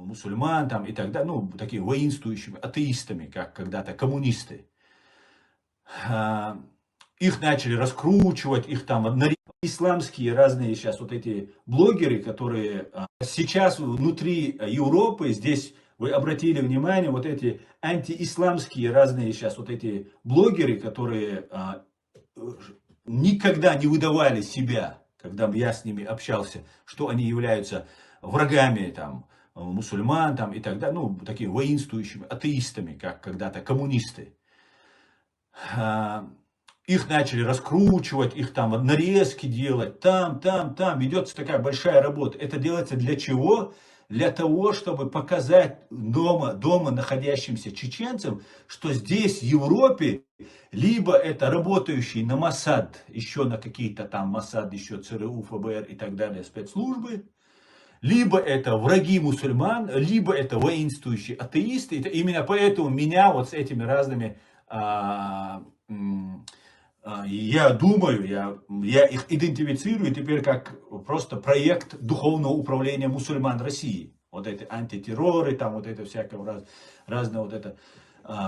мусульман там и так далее, ну, такими воинствующими атеистами, как когда-то коммунисты. Их начали раскручивать, их там исламские разные сейчас вот эти блогеры, которые сейчас внутри Европы, здесь вы обратили внимание, вот эти антиисламские разные сейчас вот эти блогеры, которые никогда не выдавали себя, когда я с ними общался, что они являются врагами там, мусульман там, и так далее, ну, такими воинствующими атеистами, как когда-то коммунисты. Их начали раскручивать, их там нарезки делать, там. Ведется такая большая работа. Это делается для чего? Для того, чтобы показать дома находящимся чеченцам, что здесь, в Европе, либо это работающие на Моссад, еще на какие-то там Моссад, еще ЦРУ, ФБР и так далее спецслужбы, либо это враги мусульман, либо это воинствующие атеисты. Именно поэтому меня вот с этими разными я думаю, я их идентифицирую теперь как просто проект духовного управления мусульман России. Вот эти антитерроры, там вот это всякого разного вот это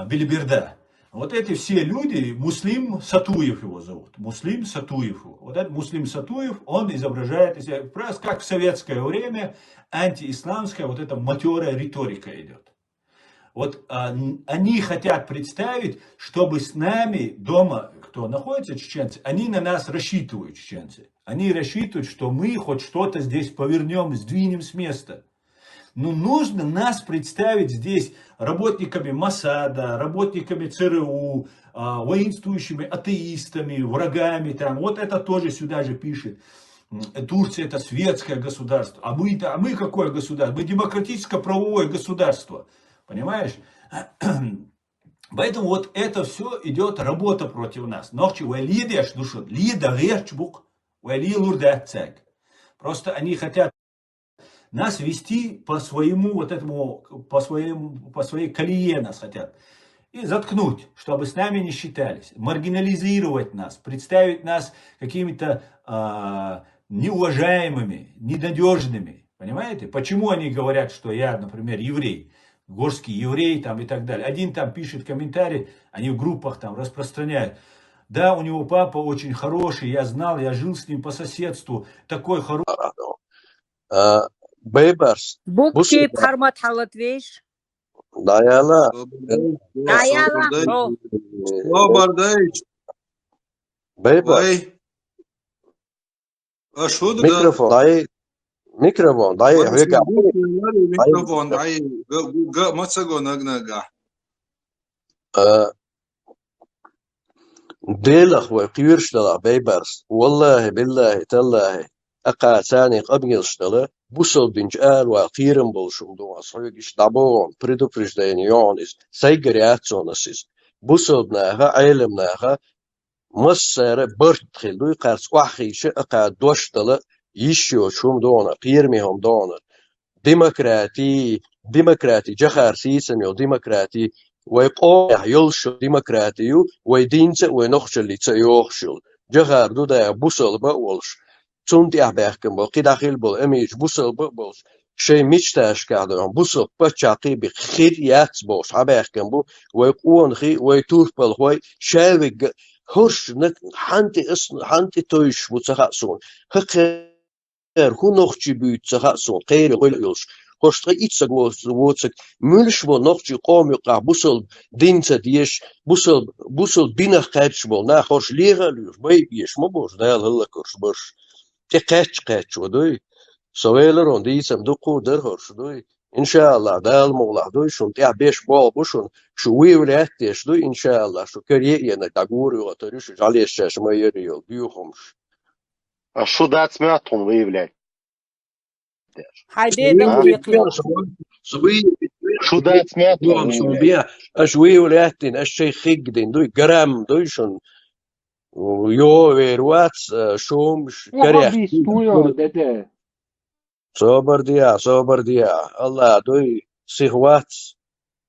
белиберда. Вот эти все люди, Муслим Сатуев его зовут, Муслим Сатуев. Вот этот Муслим Сатуев, он изображает, как в советское время, антиисламская вот эта матерая риторика идет. Вот они хотят представить, чтобы с нами дома, кто находится, чеченцы, они на нас рассчитывают, чеченцы. Они рассчитывают, что мы хоть что-то здесь повернем, сдвинем с места. Но нужно нас представить здесь работниками Моссада, работниками ЦРУ, воинствующими атеистами, врагами. Там. Вот это тоже сюда же пишет. Турция это светское государство. А мы какое государство? Мы демократическо-правовое государство. Понимаешь? Поэтому вот это все идет работа против нас. Просто они хотят нас вести по своему вот этому, по своей колее нас хотят. И заткнуть, чтобы с нами не считались. Маргинализировать нас, представить нас какими-то неуважаемыми, ненадежными. Понимаете? Почему они говорят, что я, например, еврей? Горский еврей там и так далее. Один там пишет комментарий, они в группах там распространяют. Да, у него папа очень хороший, я знал, я жил с ним по соседству, такой хороший. Бейберс. Букки Пармат Халатвейш. Даяла. Даяла. Бейберс. Микрофон. Дай. Микрофон. Дай. Микрофон. Дай. Мацаго нагнага. ديلخ وقيرشتلا بيبرس والله بالله تالله أقا ثاني قبنيشتلا بوصل بنجال وقيرن بولشم دو أصحيش دابون предупрежденионис سيجرياتسونسيس بوصل بناها علمناها مصر برتخل دو قارس وحيش أقا دوشتلا يشيو شوم دونا قيرميهم دونا ديمقراطي جخار سيسم يو ديمقراطي ويقوم يلشل ديمقراطيو ويدينت ونخشل يتسيوخشل جخار دو دا بوصل بولش تونتي أحباكم بو قداخل بول أميج بوصل بولش شيء مجتاش كادرهم بوصل بتشاقي بخير ياتس بوش أحباكم بو ويقوون خي ويتور بالخوي شاوج هرش نك حنتي تويش بوتسخاسون خير هو نخشي بيتسخاسون غير يلش Koşta içsek olsak, mülş bol nokçu qom yuqa busul dinse diyeş, busul binah kaç bol, na hoş liğalıyor, bay yeş mo boş, dayal hılla kurs boş. Te kaç odoy, soveler on diysem duku der hoş doy. İnşallah dayal moğla doy, şun te 5 bol boşun, şu wiwlet diyeş doy inşallah, şu kariye yene daguru otarı şu jaleş şaşma yeri yol, büyühomş. А что дать смятом выявлять? Haydi de شو دات دوم شون بيا أشوي ولاتين أشي خيقدين دوي قرام دوي شون ويو ويرواتس شوم كريح صبر ديا الله دوي سيغواتس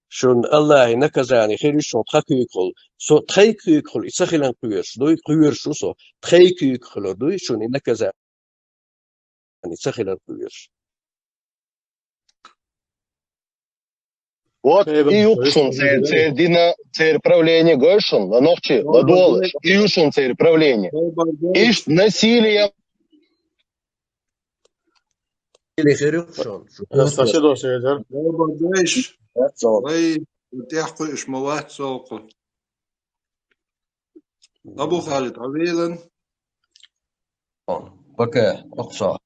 شون الله نكزاني خير شون تخيكل سو تخيكل يسخلن قيرش دوي قيرش سو تخيكل دوي شون نكزاني يسخلن قيرش Вот и юкшун цер дина цер правление гошун, на ногчи, на долы, и юшун цер правление. Иш насилие. اللي خير يقشون استشهدوا سيدر بدايش والله تحكي إيش مواد سوق أبو خالد عبيدا بكى أقصى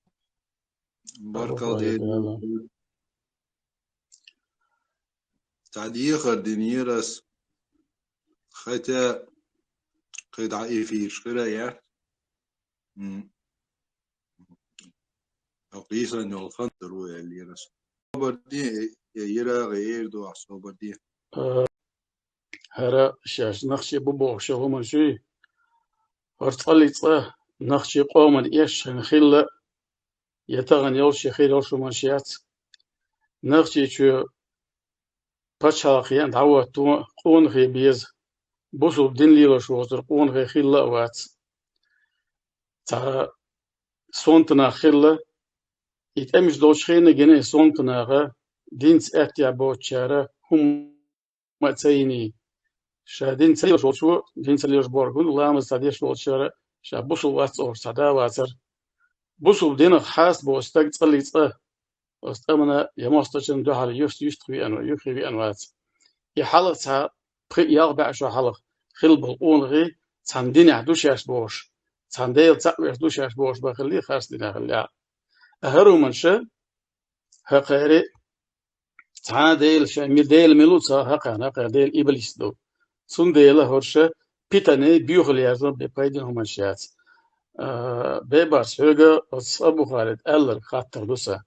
بارك الله تعليق الدنيرس خيتا قيد عائفيش كده يا أقيسا يلخندر ويا رس بدي يرى غير دو عصو بدي هرا شاش نخشي ببوغ شغو من شوي ارتقلي تصاه نخشي قوم الإيش نخيل يتغن يوشي خيل يوشو من شيات نخشي شو باشا خيان دعوة قون خي بيز بوسو بدين ليلو شوزر قون خي خيل وات تا سونتنا خيل يتأمش دوش خينا جنيه سونتنا غا دينس اتيا بوتشارة هم ما تسيني شادين تسيلو شو دين تسيلو بورغون لا مستدي شو شارة شابوسو وات أو سدا واتر بوسو بدين خاص بوستك تصلي تصه استمنا يمستشن دو حال يست في أنو يخي في أنوات يحلتها يغبع شو حلق خل بالقون غي تندين عدوش بوش تنديل تقويش دوش بوش بخلي خاص دينا خليها أهرو منشأ هقاري تعادل شامل ديل ملوصا هقا ديل إبليس دو سون ديل هرشة بيتاني بيوخل يازم ببايدين همشيات بيبارس هوغا أبو خالد ألر خاطر دوسا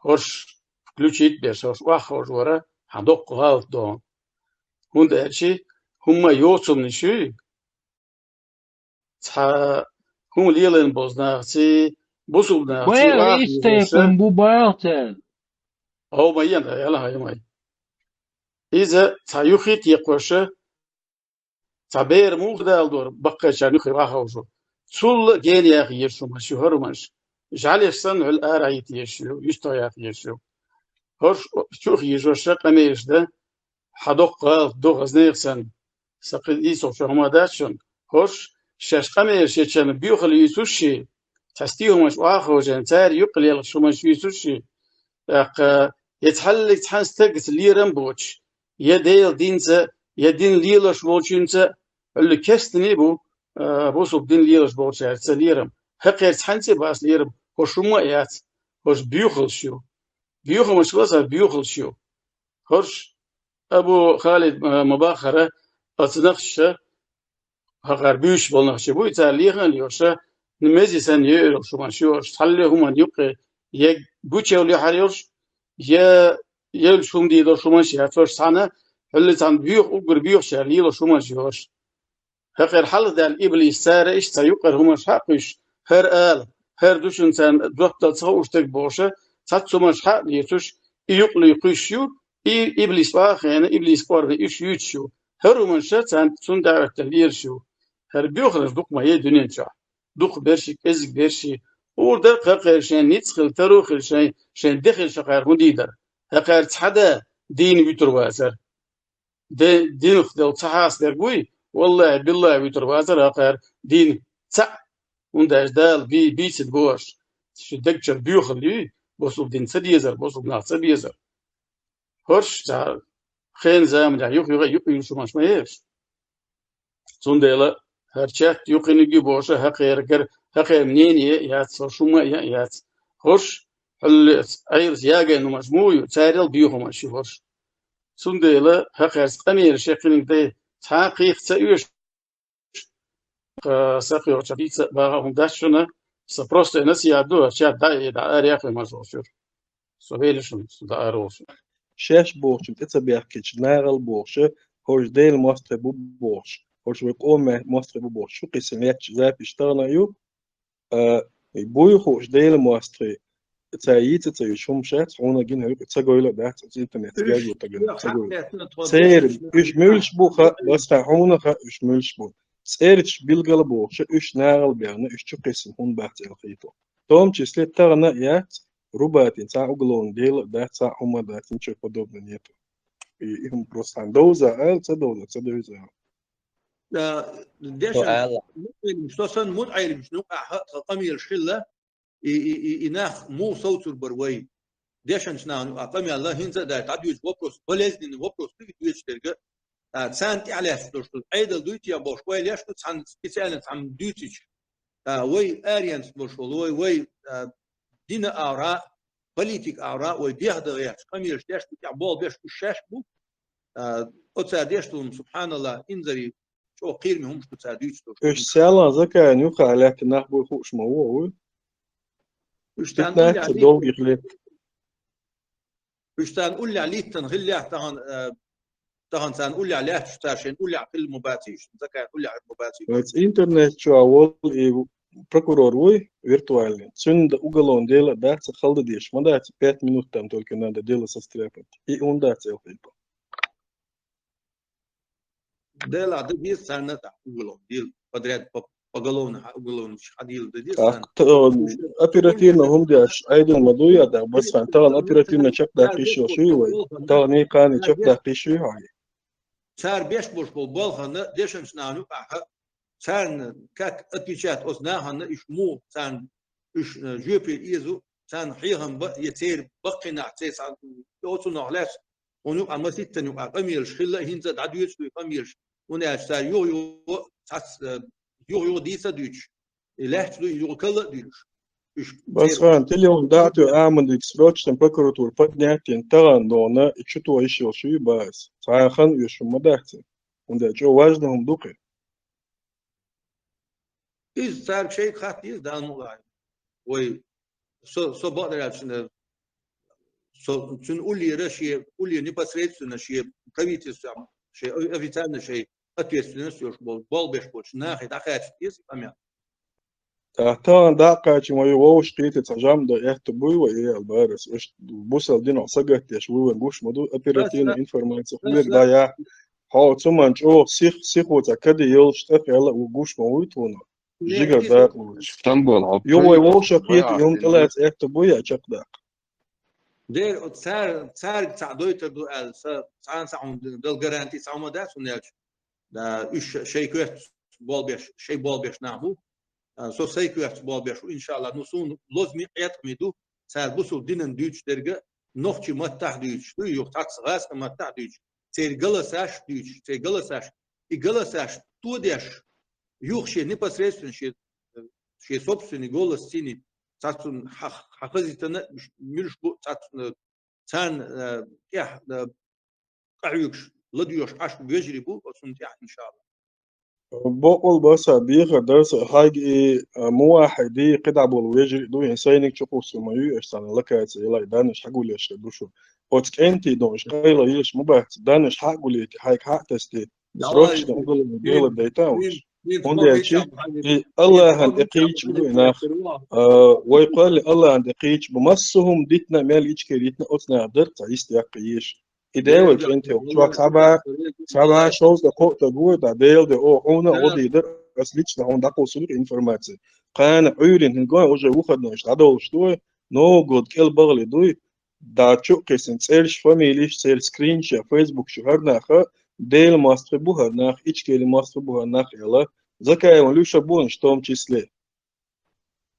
هرش كلوشيت بيش هرش واخ هرش ورا هدوق غالط دون هند أرشي هما يوصم نشوي هم ليلين بوزناغتي بوصل Where is Stefan Bubarten? أو ما يلا هاي ماي إذا تايوخيت يقوشه تعبير مو خدال دور بقى شانوخي راحوجو سول جين يا أخي يشو ماشي هرمش جعل يسن على الآرايت يشو يشتايات يشو هرش شوخ يجو شق أميش ده حدوق قال دو غزنيرسن سقيد إيسو شو هما داشون هرش شاش أميش يشان بيوخل يسوشي تستيهم مش واخوجن تار يقلي شو مش يسوشي يتحلق تحس تقت ليرم بوش يديل دينزا يدين ليلش بوشينزا اللي كستني بو بوسو بدين ليلش بوش هرتس ليرم حقير تحنسي باس ليرم هوش رمويات هوش بيوخل شو بيوخل مش بس بيوخل شو هوش أبو خالد مباخرة أتنخش هقر بيوش بالنخش بو يتعليقن ليوشا نمزي سن يورو شو من شو حل هم يبقى يك بوتشة ولا حريوش يا شوم دي دو شو من شيء هتفرش سنة اللي تان بيوخ وقر بيوخ شالي لو شو من شيء هقر حل ذا الإبليس سارة إيش تيقر هم حقش هر هر دوش إنسان دوت تصوش تكبوشه تاتسو مش حق ليتوش يقلي يقشيو إبليس واخ يعني إبليس قارب إيش يوتشو هر من شات عند سون دعوة تليرشو هر بيوخ رزق ما يدنيا جا دوق برشي كزك برشي وردا قاقر شان نتخل تروخ شان دخل شقار هنديدر هقار تحدا دين بيتروازر دين خدل تحاس درقوي والله بالله بيتروازر هقار دين تع ونداش دال بيت بوش شدكشر بيوخل لي بوصل دين سديزر بوصل ناس سديزر هرش تاع خين زام جا يوق شو مش مايش سونديلا هرچت يقيني بوشه هقير منين يات شوما يات هرش ايرس ياغن مجموع تاريل بيوهم ماشي هرش سونديلا هقير قمير شيقين دي تحقيق تايوش ساقيو تشبيت باهم داشنا سبروست نسي ادو شاد داي دا ارياخ ماجوشور سوبيلشن دا اروش شاش بوش بتتبيحكش ناغل بوش هوش ديل مصر بوش هوش بقوم مصر بوش شو قسم ياتش زاب اشتغل يو بوي هوش ديل مصر تايت تايشوم شات هونا جين هيك تسجل ده انترنت جاي تسجل سير ايش ملش بوخا بس هونا ايش ملش بو سيرش بيلقل بوش ايش ناغل بيانا ايش شو قسم هون بحث الخيطه توم تشلي تغنا يات ربات ساعة أقولون ديل ده ساعة هم ده تنشوف podobne نيتو هم بروس عن دوزة تصدوزة ديشن سؤال مستوصن مود عيل مش نوقع قمي الشلة يناخ مو صوت البروي ديشن شنو قمي الله هنزا دا تعديش وبروس ولازم وبروس تيجي تلقى سانتي على فلوس ايدل دويتي يا بوش وي ليش عن سبيسيال عن دويتي وي اريانس بوش وي دين اراء بوليتيك اراء وي بيهدر يا قمي الشاش بتاع بول بيش الشاش بو أتصاديشتهم سبحان الله إنزري شو قير منهم شو تصاديش إيش سالا زكا نيوخا عليك نحبو خوش ما هو وش تنقول لي تتناك عليه دوغ يخلي وش تنقول لي عليه تنغل لي طهن تنقول لي عليه شتاشين نقول لي على كل مباتيش زكا نقول لي على المباتي بس إنترنت شو أول prokuror وي virtualni. Sunda ugalon dela dace halda dieš, man dace 5 minutam только надо дело состряпать. И он dace elfilpa. Dela da bir sene da ugalon dil подряд поголовно уголовно ходил да дил Так, оперативно هم داش أيضا مدوية دا بس فان طبعا оперативно чак да قيشو شوي طبعا هي كان чак да قيشو هاي. صار بيش بوش بالبالها ديشن سنانو صار كاك اتيشات أصناها إيش مو صار إيش جوبي إيزو صار حيهم يصير بقينا تيس أوصلنا علاش ونو أما ستة نو أمير شخلة هنزا عدويش أمير وناش صار يو ديسا دوش إلاش يو كلا دوش بس فان تليون داتو آمن إكسبروتش تم بكرتور بدنياتين تغان دونا إكشتو إيشيل شوي باس صار خان يشو مدحتي وندا جو واجدهم دوقي إذا صار شيء خاطئ ده الموضوع وي so بقدر عشان شن قولي رشي قولي непосредственно شيء كويتي شيء официально شيء ответственность уж бол беш больше нахай такая есть память طبعا دقة ما يوش قيت تجام ده يحتبوي وإيه البارس إيش بوصل دين عصقت يا شوي ونقوش مدو أبيراتين إنفورماتيون خبير ده يا هاو ثم نشوف سيخ وتأكد يلش تفعل وقوش مويتونا جيجا ده اسطنبول يو يوش قيت يوم طلعت يحتبوي أشق ده دير صار تعدويت دو ال صار دل جارانتي سامو ده سنيلش ده إيش شيء كويس بول بيش نعمو سو سيكويت بول بيش إن شاء الله نسون لازم يعتمدوا صار بوسو دينن دوتش درجة نوختي متح دوتش تو يوختاكس غاس متح دوتش تير جلساش دوتش تير جلساش تو ديش يوخشي непосредственно شيء собственный голос сини цацун хахазитана мирш бу цацун цан يح قعيوش لديوش عش بيجربوا وصنت إن شاء الله بقول بس بيخ درس هاي مو واحد قطع بالوجه دو إنسانك تشوفه سمايو إشتغل لك يلا دانش حقول إيش دوشو بس أنت دونش قايل إيش مبهت دانش حقول إيش هاي حق تستي سروش تقول ديال الديتاوش هون شيء الله عند إقيج بيناخ ويقال الله عند إقيج بمسهم ديتنا مال إيش كريتنا أصنع درت عيست يقيش إداوج أنت وشوك سبعة شوز دقوق تقول ديل أو هنا ودي در أصليش لهون دقوق سلوك إنفورماتي قان عيرين هنقول وجه وخدنا إيش عدول شتوي نو جود كل بغلي دوي دا شو قسم سيرش فاميليش سير سكرين شا فيسبوك شهر ناخا ديل ماستر بوها ناخ إيش كيلي ماستر بوها ناخ يلا زكاة ولوش بون شتوم تشيسلي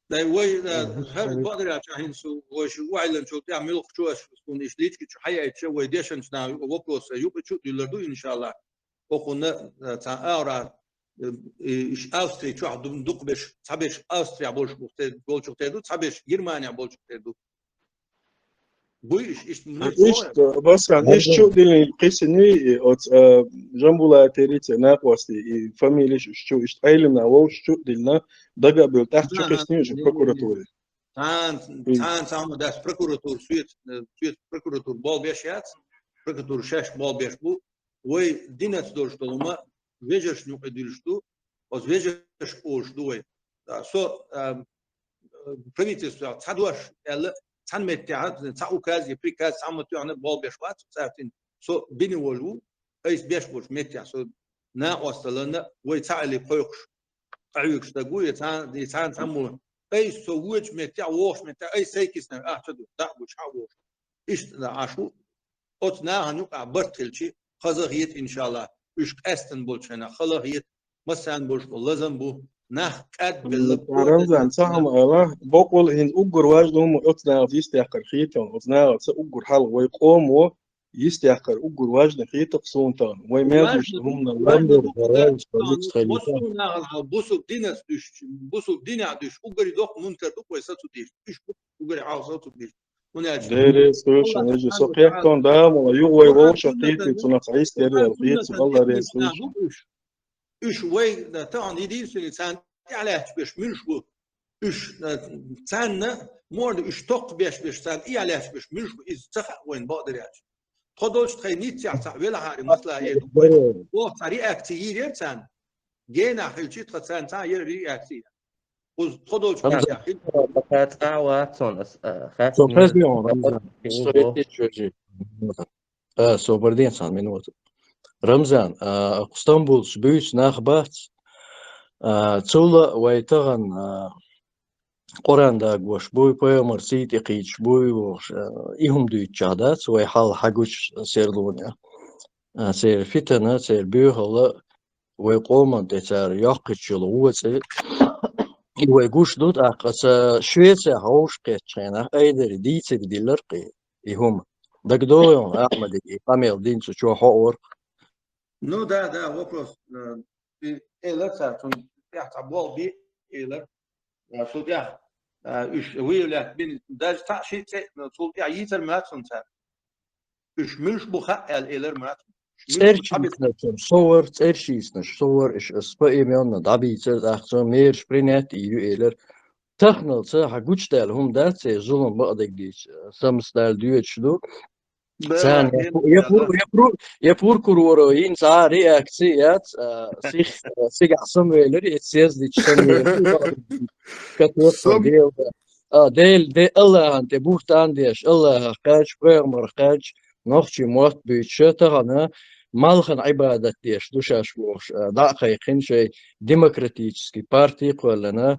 لا وي هذا بقدر عشان سو وش وعلن شو تعمل شو شو إيش شو حياة شو ويديشن شنا وبوس يوب شو يلردو إن شاء الله وقلنا تعارى إيش أستري شو عندهم دقبش تبش أستري بولش بوتة بولش بوتة تبش جرمانيا بولش بوتة بويش إيش بس عن إيش شو دي قيسني أو جنبولا تريت ناقوستي فاميليش شو إيش أيلنا وش شو ديلنا دقة بالتحت شو قيسني شو بروكوراتوري تان سامو داس بروكوراتور سويت بروكوراتور بول بيشات بروكوراتور شاش بول بيش بو وي دينات دوش دولما ويجش نو اديلشتو أو ويجش أوش دوي سو правительство цадуаш эл цан меттиат цауказ еприказ самотуана бол бешват цартин со биниволу эйс бешбуш меттиа со на осталана вой цали койш قعيوش تقول يتعان سمو أي سويج متى ووش متى أي سيكسنا أحد دعوش حوش إيش عاشو ot nahan برتلشي خزغيت إن شاء الله إيش أستن بولشنا خلاهيت مثلا بولش لازم بو نح قد رمزان سهم الله بقول إن أجر واجدهم أتنا يستحقر خيتهم أتنا أجر حال ويقوموا يستحقر أجر واجد خيتك صونتان ويمازوش هم نلندر غرايز فلوس خليفة بوسو دينس düş بوسو دينا düş أجر دوق منتر دوق ويساتو ديش إيش أجر عاوزاتو ديش ديري سوش نجي سقيقتون دام ولا يغوي روش قيتي تنقعيس ديري القيت الله ريسوش إيش وي ده طبعا يدير في الإنسان على بيش منش بو إيش إنسان مورد إيش توق بيش إنسان إيه على بيش منش بو إز تخ وين بقدر يعني تقدرش تخينيت ساعة ولا هاري مثلا إيه هو طريقة كتير إنسان جينا خلشي تخسان ساعة يري كتير وتقدرش يعني بقات أعواتون سوبردين رمزان سوبردين سان منوت رمزان اسطنبول سبيس ناخبات تسولا ويتغن قران دا غوش بوي بيمر سيتي قيش بوي وش إيهم دو تشادات ويحال حقوش سيرلونيا سير فتنة سير بيوهلا ويقوم دتار يقش الوصي ويقوش دوت أقص شوية هوش قيتشينا أيدر ديتر ديلرقي إيهم دقدويون أحمد إقامل دين شو حور Ну да, вопрос. Эйлер сартун яхтабол би эйлер. Судья үш выявлять бин даже та шит судья йитер мратун сар. Үш мюш буха эйлер мратун. صور إيش أسبوعي ميون دابيتر أحسن مير سبرينات إيلر تخنل سه حقوش دالهم دات زلم بعدك ديش سمستال ديوتش دو سان يفور كورورين سا رياكسيات سيج عصم ويلر يتسيز ديش سمير كتوصل ديل الله أنت بوخت عنديش الله قاش برمر قاش نخشي موت بيتشتها أنا مالخن عبادة ديش دوشاش وش دقيقين شيء ديمقراطيسكي بارتي قولنا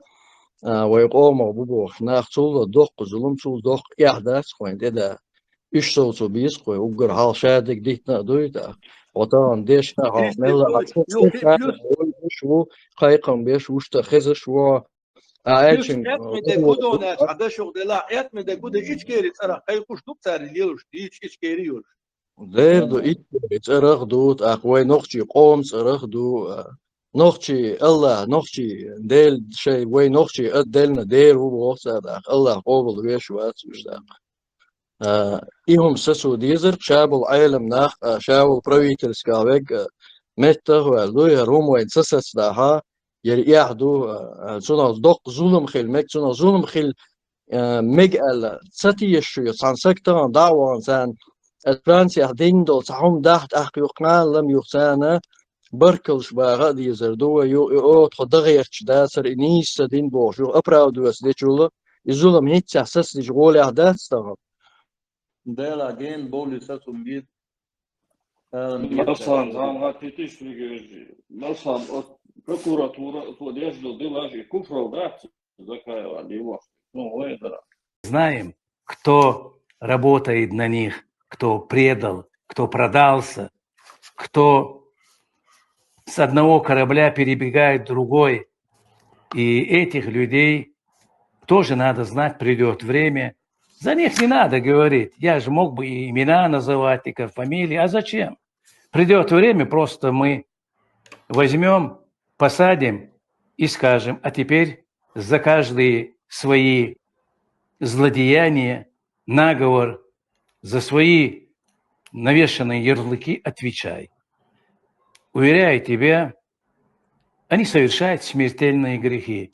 ويقوموا ببوخ ناخذوا دوق ظلم شو دوق إحداث خوين ده إيش صوتو بيس خوي وقر حال شادك ديتنا دويتا وطان ديش نها ملا شو قايقم بيش وش تخز شو Etme de gudona hada şogdela etme de gude iç geri tara kaykuş duk tarılıyor iç geriyor. ديردو إيش أرخدوت أخوي نخشي قوم أرخدو نخشي الله نخشي ديل شيء وين نخشي أدلنا دير هو وقت الله قابل ويش وقت وشتاق إيهم سسو ديزر شابل عالم ناخ شابل برويتر سكاويج متى هو لوي روم وين سسس داها يري يحدو سونا دق ظلم خيل مك سونا ظلم خيل مجال ستيشيو سانسكتر دعوة سان فرانسيا ديندو صحهم دحت يقنال لم يقسانا بركلش باغا ديزر دو يو تخدغيش داسر انيس دين بوش يو ابراو دوس ديچولا يزولم هيك اساس دي جول احداث تاع ديلا جين بوليسا سومبيت مثلا زعما تيتيشليغي مثلا прокуратура подъезда делажи куфродат закая лево ну это знаем, кто работает на них, кто предал, кто продался, кто с одного корабля перебегает в другой. И этих людей тоже надо знать, придет время. За них не надо говорить. Я же мог бы и имена называть, и фамилии. А зачем? Придет время, просто мы возьмем, посадим и скажем, а теперь за каждые свои злодеяния, наговор, за свои навешанные ярлыки отвечай. Уверяю тебя, они совершают смертельные грехи.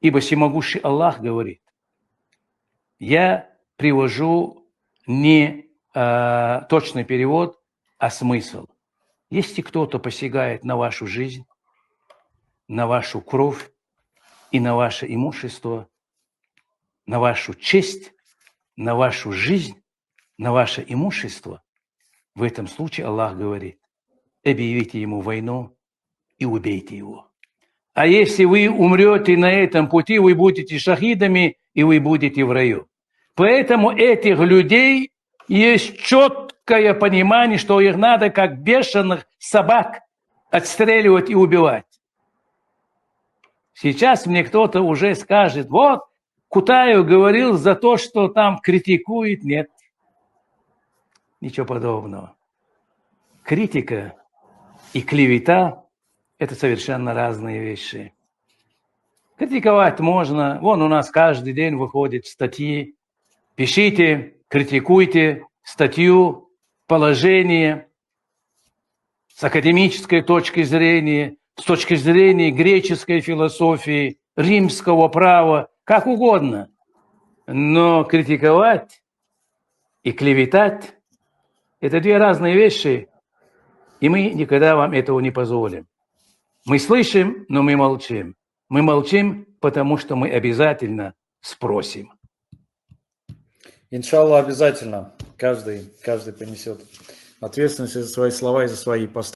Ибо всемогущий Аллах говорит, я привожу не точный перевод, а смысл. Если кто-то посягает на вашу жизнь, на вашу кровь и на ваше имущество, на вашу честь, на вашу жизнь, на ваше имущество, в этом случае Аллах говорит, объявите ему войну и убейте его. А если вы умрете на этом пути, вы будете шахидами и вы будете в раю. Поэтому этих людей есть четкое понимание, что их надо как бешеных собак отстреливать и убивать. Сейчас мне кто-то уже скажет, вот, Кутаев говорил за то, что там критикует. Нет, ничего подобного. Критика и клевета – это совершенно разные вещи. Критиковать можно. Вон у нас каждый день выходят статьи. Пишите, критикуйте статью, положение с академической точки зрения, с точки зрения греческой философии, римского права, как угодно. Но критиковать и клеветать – это две разные вещи, и мы никогда вам этого не позволим. Мы слышим, но мы молчим. Мы молчим, потому что мы обязательно спросим. Иншаллах, обязательно. Каждый понесет ответственность за свои слова и за свои поступки.